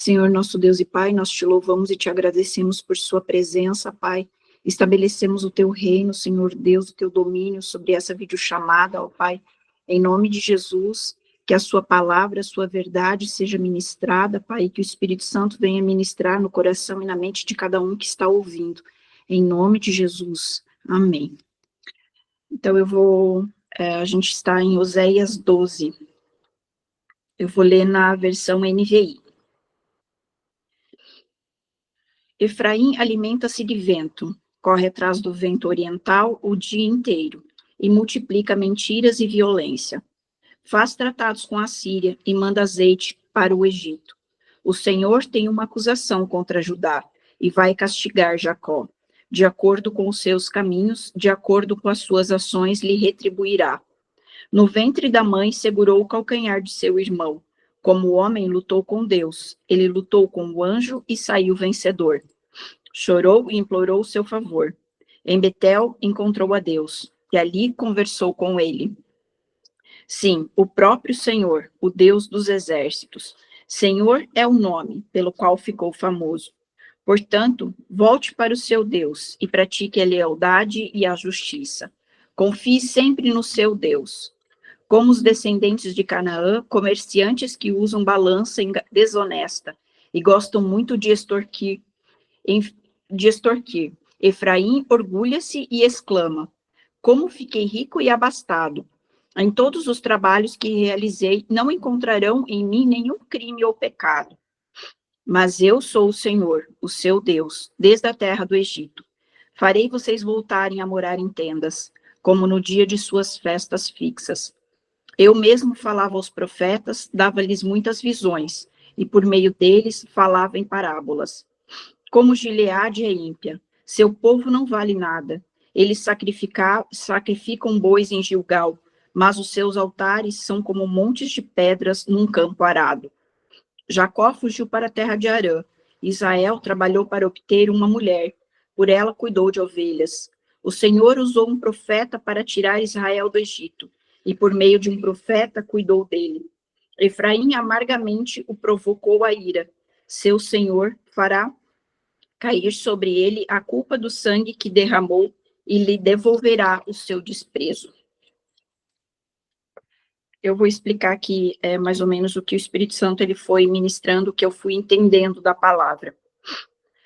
Senhor, nosso Deus e Pai, nós te louvamos e te agradecemos por sua presença, Pai. Estabelecemos o teu reino, Senhor Deus, o teu domínio sobre essa videochamada, ó Pai. Em nome de Jesus, que a sua palavra, a sua verdade seja ministrada, Pai, e que o Espírito Santo venha ministrar no coração e na mente de cada um que está ouvindo. Em nome de Jesus. Amém. Então a gente está em Oséias 12. Eu vou ler na versão NVI. Efraim alimenta-se de vento, corre atrás do vento oriental o dia inteiro, e multiplica mentiras e violência. Faz tratados com a Síria e manda azeite para o Egito. O Senhor tem uma acusação contra Judá, e vai castigar Jacó. De acordo com os seus caminhos, de acordo com as suas ações, lhe retribuirá. No ventre da mãe segurou o calcanhar de seu irmão. Como o homem lutou com Deus, ele lutou com o anjo e saiu vencedor. Chorou e implorou o seu favor. Em Betel encontrou a Deus, e ali conversou com ele. Sim, o próprio Senhor, o Deus dos exércitos. Senhor é o nome pelo qual ficou famoso. Portanto, volte para o seu Deus e pratique a lealdade e a justiça. Confie sempre no seu Deus. Como os descendentes de Canaã, comerciantes que usam balança desonesta e gostam muito de extorquir. Efraim orgulha-se e exclama: como fiquei rico e abastado. Em todos os trabalhos que realizei, não encontrarão em mim nenhum crime ou pecado. Mas eu sou o Senhor, o seu Deus, desde a terra do Egito. Farei vocês voltarem a morar em tendas, como no dia de suas festas fixas. Eu mesmo falava aos profetas, dava-lhes muitas visões, e por meio deles falava em parábolas. Como Gileade é ímpia, seu povo não vale nada. Eles sacrificam bois em Gilgal, mas os seus altares são como montes de pedras num campo arado. Jacó fugiu para a terra de Harã. Israel trabalhou para obter uma mulher. Por ela cuidou de ovelhas. O Senhor usou um profeta para tirar Israel do Egito, e por meio de um profeta cuidou dele. Efraim amargamente o provocou a ira. Seu Senhor fará cair sobre ele a culpa do sangue que derramou e lhe devolverá o seu desprezo. Eu vou explicar aqui mais ou menos o que o Espírito Santo ele foi ministrando, o que eu fui entendendo da palavra.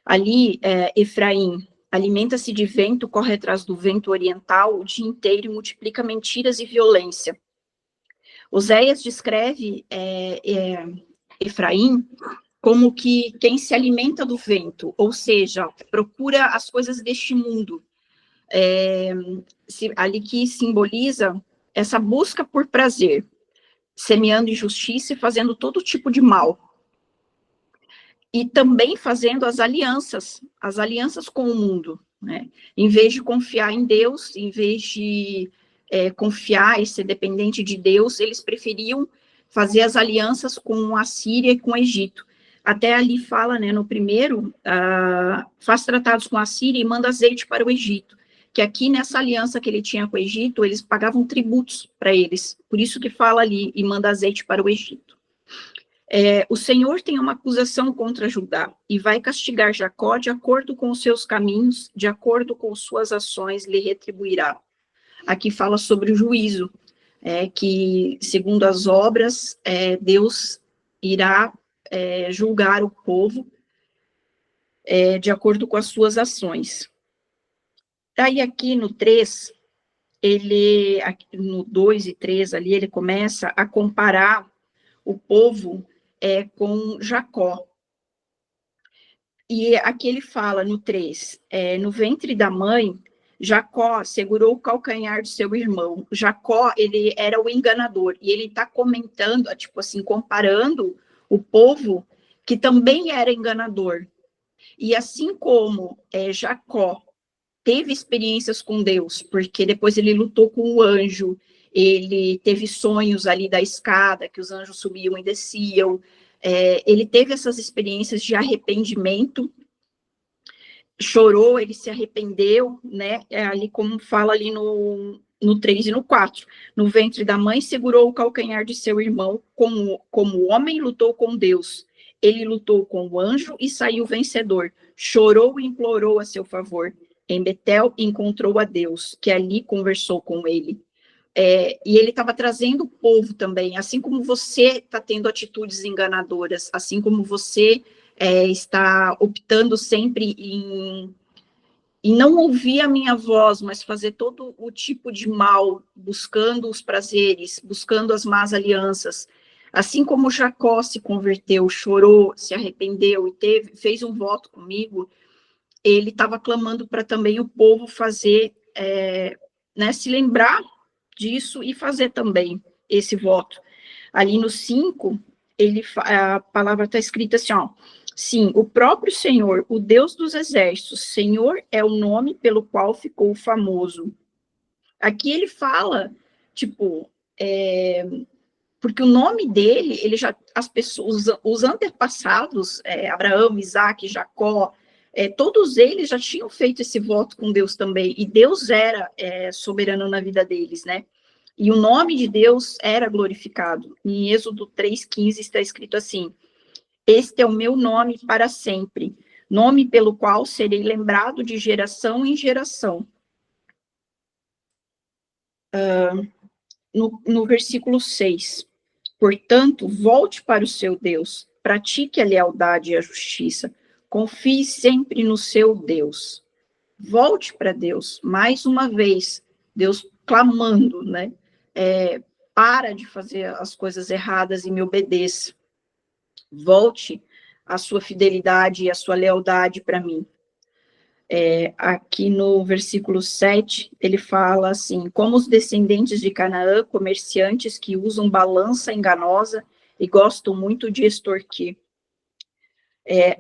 Ali, Efraim alimenta-se de vento, corre atrás do vento oriental o dia inteiro e multiplica mentiras e violência. Oséias descreve Efraim como que quem se alimenta do vento, ou seja, procura as coisas deste mundo, ali que simboliza essa busca por prazer, semeando injustiça e fazendo todo tipo de mal. E também fazendo as alianças com o mundo, né? Em vez de confiar em Deus, em vez de confiar e ser dependente de Deus, eles preferiam fazer as alianças com a Síria e com o Egito. Até ali fala, né, no primeiro, faz tratados com a Síria e manda azeite para o Egito. Que aqui nessa aliança que ele tinha com o Egito, eles pagavam tributos para eles. Por isso que fala ali, e manda azeite para o Egito. O Senhor tem uma acusação contra Judá, e vai castigar Jacó de acordo com os seus caminhos, de acordo com suas ações, lhe retribuirá. Aqui fala sobre o juízo, que segundo as obras, Deus irá julgar o povo de acordo com as suas ações. Daí aqui no 3, no 2 e 3 ali, ele começa a comparar o povo com Jacó. E aqui ele fala no 3, no ventre da mãe, Jacó segurou o calcanhar de seu irmão. Jacó, ele era o enganador, e ele está comentando, tipo assim, comparando o povo que também era enganador. E assim como Jacó teve experiências com Deus, porque depois ele lutou com o anjo, ele teve sonhos ali da escada, que os anjos subiam e desciam, ele teve essas experiências de arrependimento, chorou, ele se arrependeu, né, ali como fala ali no 3 e no 4, no ventre da mãe segurou o calcanhar de seu irmão, como o homem lutou com Deus, Ele lutou com o anjo e saiu vencedor. Chorou e implorou a seu favor. Em Betel encontrou a Deus, que ali conversou com ele. E ele estava trazendo o povo também, assim como você está tendo atitudes enganadoras, assim como você está optando sempre em não ouvir a minha voz, mas fazer todo o tipo de mal, buscando os prazeres, buscando as más alianças. Assim como Jacó se converteu, chorou, se arrependeu e fez um voto comigo, ele estava clamando para também o povo fazer, né, se lembrar disso e fazer também esse voto. Ali no 5, a palavra está escrita assim, ó, sim, o próprio Senhor, o Deus dos exércitos, Senhor é o nome pelo qual ficou famoso. Aqui ele fala, tipo, porque o nome dele, as pessoas, os antepassados, Abraão, Isaac, Jacó, todos eles já tinham feito esse voto com Deus também, e Deus era soberano na vida deles, né? E o nome de Deus era glorificado. Em Êxodo 3,15 está escrito assim: este é o meu nome para sempre, nome pelo qual serei lembrado de geração em geração. No versículo 6, portanto, volte para o seu Deus, pratique a lealdade e a justiça, confie sempre no seu Deus. Volte para Deus, mais uma vez, Deus clamando, né? Para de fazer as coisas erradas e me obedeça. Volte a sua fidelidade e a sua lealdade para mim. Aqui no versículo 7, ele fala assim: como os descendentes de Canaã, comerciantes que usam balança enganosa e gostam muito de extorquir.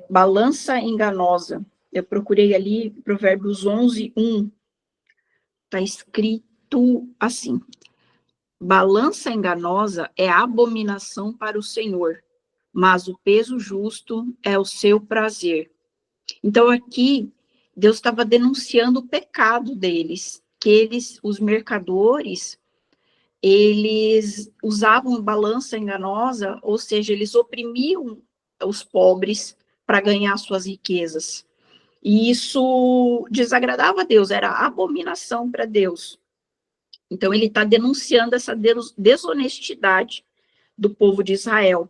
Balança enganosa. Eu procurei ali, Provérbios 11:1, está escrito assim: balança enganosa é abominação para o Senhor, mas o peso justo é o seu prazer. Então, aqui, Deus estava denunciando o pecado deles, que os mercadores, eles usavam balança enganosa, ou seja, eles oprimiam os pobres para ganhar suas riquezas. E isso desagradava a Deus, era abominação para Deus. Então, ele está denunciando essa desonestidade do povo de Israel.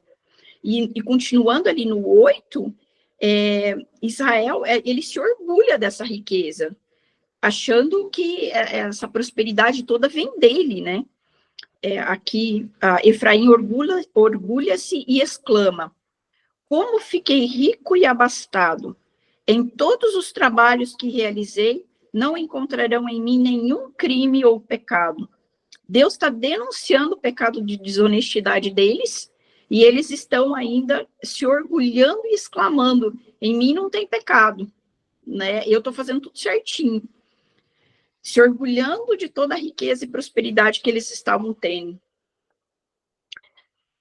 E continuando ali no 8, Israel, ele se orgulha dessa riqueza, achando que essa prosperidade toda vem dele, né? Aqui, Efraim orgulha-se e exclama: como fiquei rico e abastado! Em todos os trabalhos que realizei, não encontrarão em mim nenhum crime ou pecado. Deus está denunciando o pecado de desonestidade deles, e eles estão ainda se orgulhando e exclamando: em mim não tem pecado, né? Eu estou fazendo tudo certinho. Se orgulhando de toda a riqueza e prosperidade que eles estavam tendo.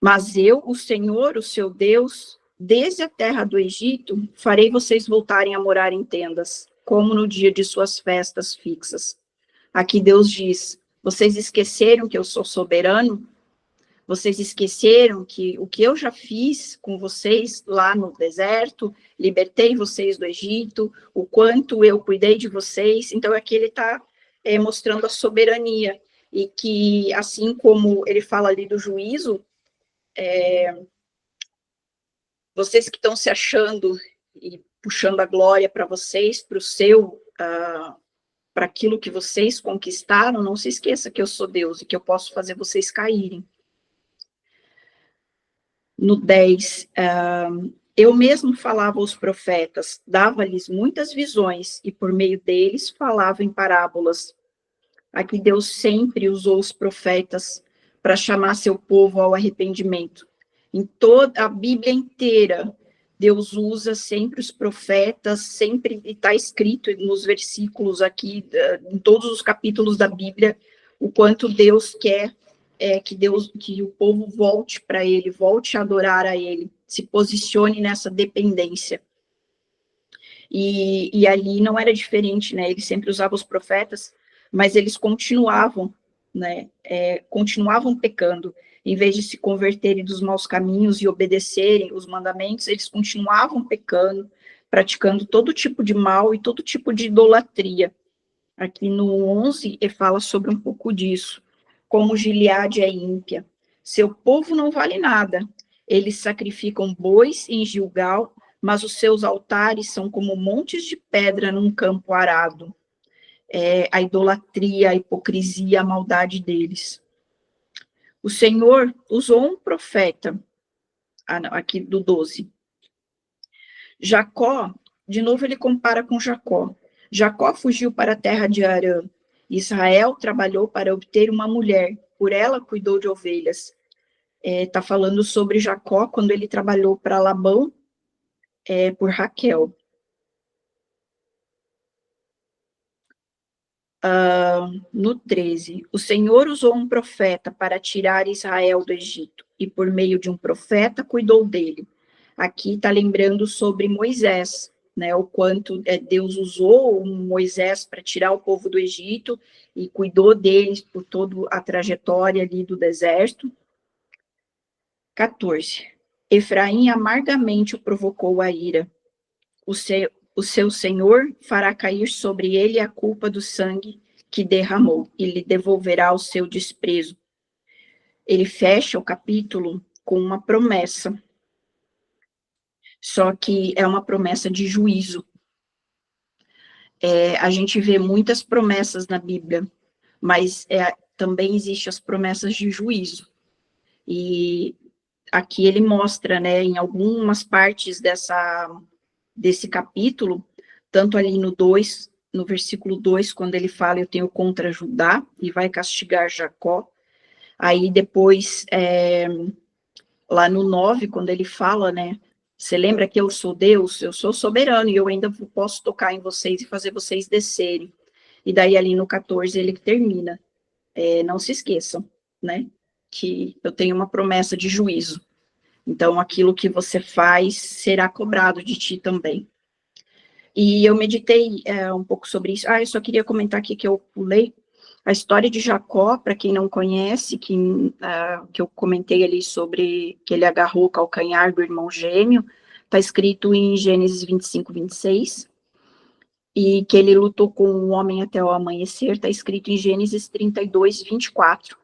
Mas eu, o Senhor, o seu Deus, desde a terra do Egito, farei vocês voltarem a morar em tendas, como no dia de suas festas fixas. Aqui Deus diz: vocês esqueceram que eu sou soberano? Vocês esqueceram que o que eu já fiz com vocês lá no deserto, libertei vocês do Egito, o quanto eu cuidei de vocês? Então, aqui ele está mostrando a soberania, e que, assim como ele fala ali do juízo, vocês que estão se achando e puxando a glória para vocês, para o seu... para aquilo que vocês conquistaram, não se esqueça que eu sou Deus e que eu posso fazer vocês caírem. No 10, eu mesmo falava aos profetas, dava-lhes muitas visões, e por meio deles falava em parábolas. Aqui Deus sempre usou os profetas para chamar seu povo ao arrependimento. Em toda a Bíblia inteira, Deus usa sempre os profetas, sempre está escrito nos versículos aqui, em todos os capítulos da Bíblia, o quanto Deus quer que o povo volte para ele, volte a adorar a ele, se posicione nessa dependência. E ali não era diferente, né? Ele sempre usava os profetas, mas eles continuavam, né? Continuavam pecando. Em vez de se converterem dos maus caminhos e obedecerem os mandamentos, eles continuavam pecando, praticando todo tipo de mal e todo tipo de idolatria. Aqui no 11, ele fala sobre um pouco disso. Como Gileade é ímpia. Seu povo não vale nada. Eles sacrificam bois em Gilgal, mas os seus altares são como montes de pedra num campo arado. A idolatria, a hipocrisia, a maldade deles. O Senhor usou um profeta, aqui do 12. Jacó, de novo ele compara com Jacó. Jacó fugiu para a terra de Arã. Israel trabalhou para obter uma mulher, por ela cuidou de ovelhas. Está falando sobre Jacó quando ele trabalhou para Labão por Raquel. No 13, o Senhor usou um profeta para tirar Israel do Egito, e por meio de um profeta cuidou dele. Aqui está lembrando sobre Moisés, né, o quanto Deus usou Moisés para tirar o povo do Egito e cuidou deles por toda a trajetória ali do deserto. 14. Efraim amargamente o provocou a ira. O seu Senhor fará cair sobre ele a culpa do sangue que derramou, e lhe devolverá o seu desprezo. Ele fecha o capítulo com uma promessa, só que é uma promessa de juízo. A gente vê muitas promessas na Bíblia, mas também existem as promessas de juízo. E aqui ele mostra, né, em algumas partes desse capítulo, tanto ali no 2, no versículo 2, quando ele fala, eu tenho contra Judá, e vai castigar Jacó. Aí depois, lá no 9, quando ele fala, né, você lembra que eu sou Deus, eu sou soberano, e eu ainda posso tocar em vocês e fazer vocês descerem. E daí ali no 14 ele termina, não se esqueçam, né, que eu tenho uma promessa de juízo. Então, aquilo que você faz será cobrado de ti também. E eu meditei um pouco sobre isso. Eu só queria comentar aqui que eu pulei a história de Jacó, para quem não conhece, que eu comentei ali sobre que ele agarrou o calcanhar do irmão gêmeo, está escrito em Gênesis 25, 26, e que ele lutou com o homem até o amanhecer, está escrito em Gênesis 32, 24.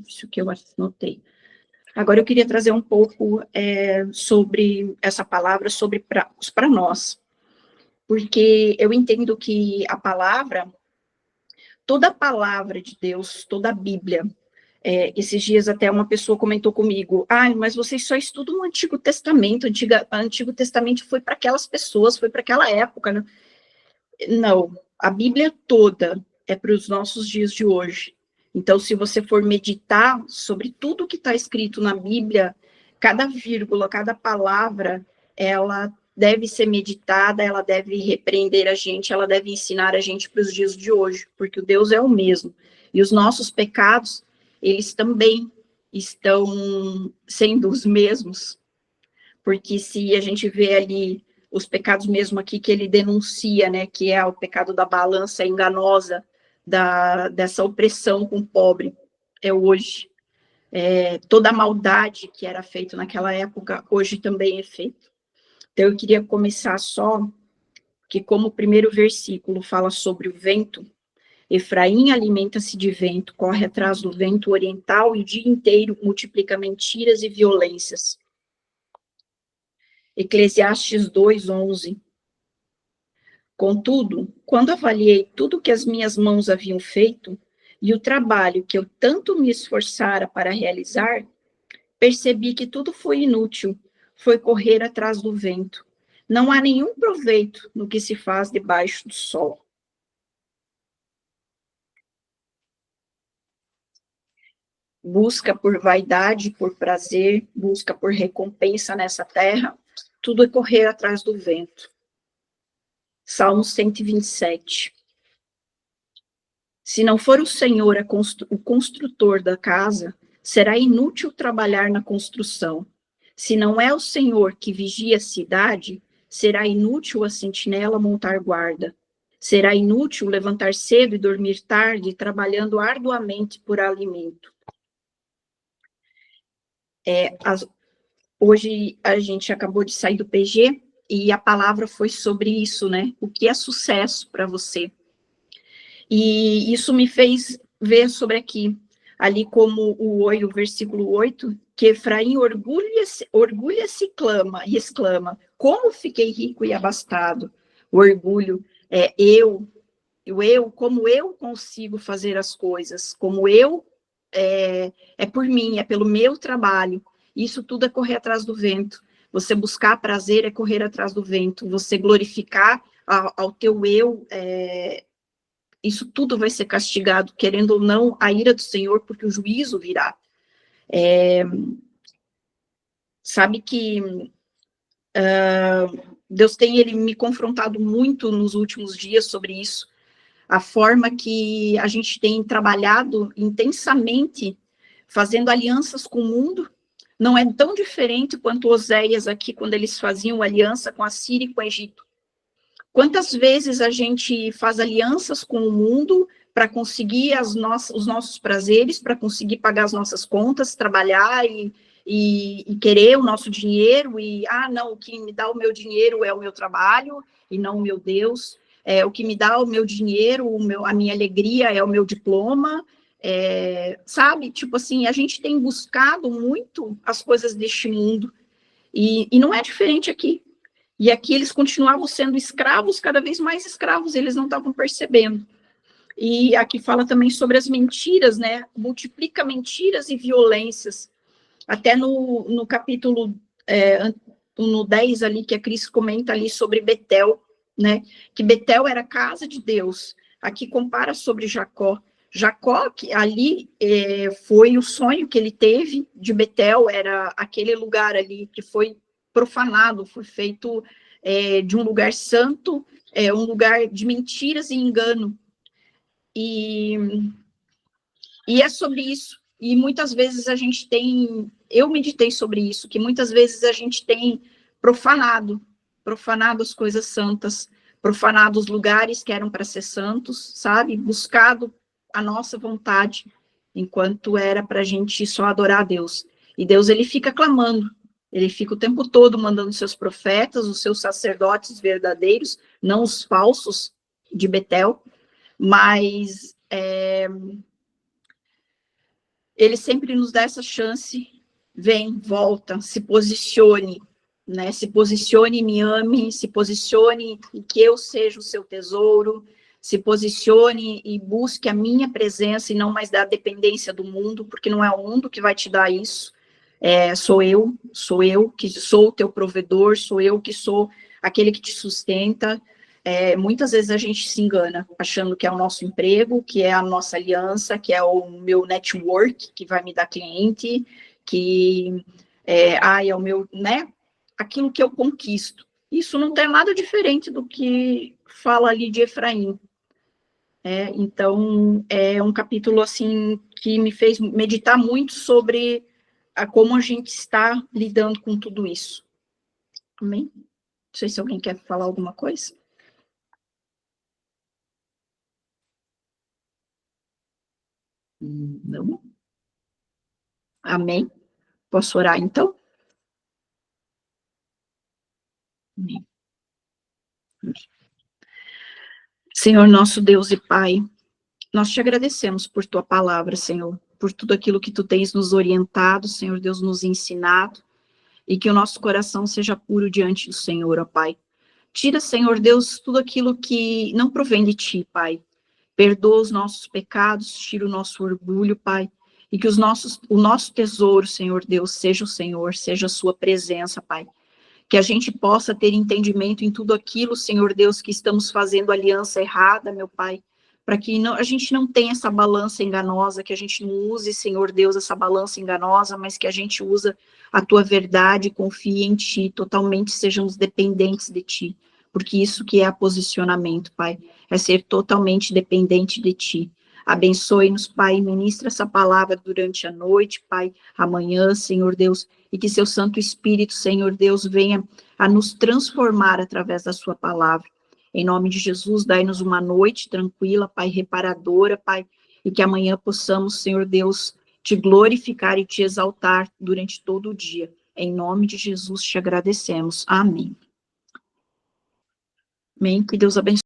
Isso que eu anotei. Agora eu queria trazer um pouco sobre essa palavra, sobre para nós, porque eu entendo que a palavra, toda a palavra de Deus, toda a Bíblia, esses dias até uma pessoa comentou comigo, mas vocês só estudam o Antigo Testamento, Antigo Testamento foi para aquelas pessoas, foi para aquela época, né? Não, a Bíblia toda é para os nossos dias de hoje. Então, se você for meditar sobre tudo que está escrito na Bíblia, cada vírgula, cada palavra, ela deve ser meditada, ela deve repreender a gente, ela deve ensinar a gente para os dias de hoje, porque o Deus é o mesmo. E os nossos pecados, eles também estão sendo os mesmos, porque se a gente vê ali os pecados mesmo aqui que ele denuncia, né, que é o pecado da balança enganosa, dessa opressão com o pobre, hoje. Toda a maldade que era feita naquela época, hoje também é feita. Então, eu queria começar só, que como o primeiro versículo fala sobre o vento, Efraim alimenta-se de vento, corre atrás do vento oriental e o dia inteiro multiplica mentiras e violências. Eclesiastes 2:11. Contudo, quando avaliei tudo que as minhas mãos haviam feito e o trabalho que eu tanto me esforçara para realizar, percebi que tudo foi inútil, foi correr atrás do vento. Não há nenhum proveito no que se faz debaixo do sol. Busca por vaidade, por prazer, busca por recompensa nessa terra, tudo é correr atrás do vento. Salmo 127. Se não for o Senhor o construtor da casa, será inútil trabalhar na construção. Se não é o Senhor que vigia a cidade, será inútil a sentinela montar guarda. Será inútil levantar cedo e dormir tarde, trabalhando arduamente por alimento. Hoje a gente acabou de sair do PG e a palavra foi sobre isso, né? O que é sucesso para você? E isso me fez ver sobre aqui, ali como o versículo 8, que Efraim orgulha-se e exclama, como fiquei rico e abastado. O orgulho é como eu consigo fazer as coisas, como é por mim, é pelo meu trabalho. Isso tudo é correr atrás do vento. Você buscar prazer é correr atrás do vento. Você glorificar ao teu eu, isso tudo vai ser castigado, querendo ou não, a ira do Senhor, porque o juízo virá. Sabe que Deus tem ele me confrontado muito nos últimos dias sobre isso, a forma que a gente tem trabalhado intensamente, fazendo alianças com o mundo, não é tão diferente quanto Oséias aqui, quando eles faziam aliança com a Síria e com o Egito. Quantas vezes a gente faz alianças com o mundo para conseguir os nossos prazeres, para conseguir pagar as nossas contas, trabalhar e querer o nosso dinheiro, não, o que me dá o meu dinheiro é o meu trabalho, e não o meu Deus. O que me dá o meu dinheiro, a minha alegria é o meu diploma, sabe? Tipo assim, a gente tem buscado muito as coisas deste mundo, e não é diferente aqui. E aqui eles continuavam sendo escravos, cada vez mais escravos, eles não estavam percebendo. E aqui fala também sobre as mentiras, né? Multiplica mentiras e violências. Até no capítulo no 10 ali, que a Cris comenta ali sobre Betel, né? Que Betel era a casa de Deus. Aqui compara sobre Jacó. Jacó, que ali foi o sonho que ele teve de Betel, era aquele lugar ali que foi profanado, foi feito de um lugar santo, um lugar de mentiras e engano. E é sobre isso. E muitas vezes eu meditei sobre isso, que muitas vezes a gente tem profanado as coisas santas, profanado os lugares que eram para ser santos, sabe? Buscado a nossa vontade, enquanto era para a gente só adorar a Deus. E Deus, ele fica clamando, ele fica o tempo todo mandando seus profetas, os seus sacerdotes verdadeiros, não os falsos de Betel, mas ele sempre nos dá essa chance, vem, volta, se posicione, né? Se posicione e me ame, se posicione e que eu seja o seu tesouro, se posicione e busque a minha presença e não mais da dependência do mundo, porque não é o mundo que vai te dar isso, sou eu que sou o teu provedor, sou eu que sou aquele que te sustenta. Muitas vezes a gente se engana, achando que é o nosso emprego, que é a nossa aliança, que é o meu network, que vai me dar cliente, que é o meu, né? Aquilo que eu conquisto. Isso não tem nada diferente do que fala ali de Efraim. Então, é um capítulo, assim, que me fez meditar muito sobre como a gente está lidando com tudo isso. Amém? Não sei se alguém quer falar alguma coisa. Não. Amém? Posso orar, então? Amém. Senhor, nosso Deus e Pai, nós te agradecemos por tua palavra, Senhor, por tudo aquilo que tu tens nos orientado, Senhor Deus, nos ensinado, e que o nosso coração seja puro diante do Senhor, ó Pai. Tira, Senhor Deus, tudo aquilo que não provém de ti, Pai. Perdoa os nossos pecados, tira o nosso orgulho, Pai, e que o nosso tesouro, Senhor Deus, seja o Senhor, seja a sua presença, Pai. Que a gente possa ter entendimento em tudo aquilo, Senhor Deus, que estamos fazendo aliança errada, meu Pai, para que a gente não tenha essa balança enganosa, que a gente não use, Senhor Deus, essa balança enganosa, mas que a gente usa a tua verdade, confie em ti, totalmente sejamos dependentes de ti, porque isso que é posicionamento, Pai, é ser totalmente dependente de ti. Abençoe-nos, Pai, ministra essa palavra durante a noite, Pai, amanhã, Senhor Deus, e que seu Santo Espírito, Senhor Deus, venha a nos transformar através da sua palavra. Em nome de Jesus, dai-nos uma noite tranquila, Pai, reparadora, Pai, e que amanhã possamos, Senhor Deus, te glorificar e te exaltar durante todo o dia. Em nome de Jesus te agradecemos. Amém. Amém. Que Deus abençoe.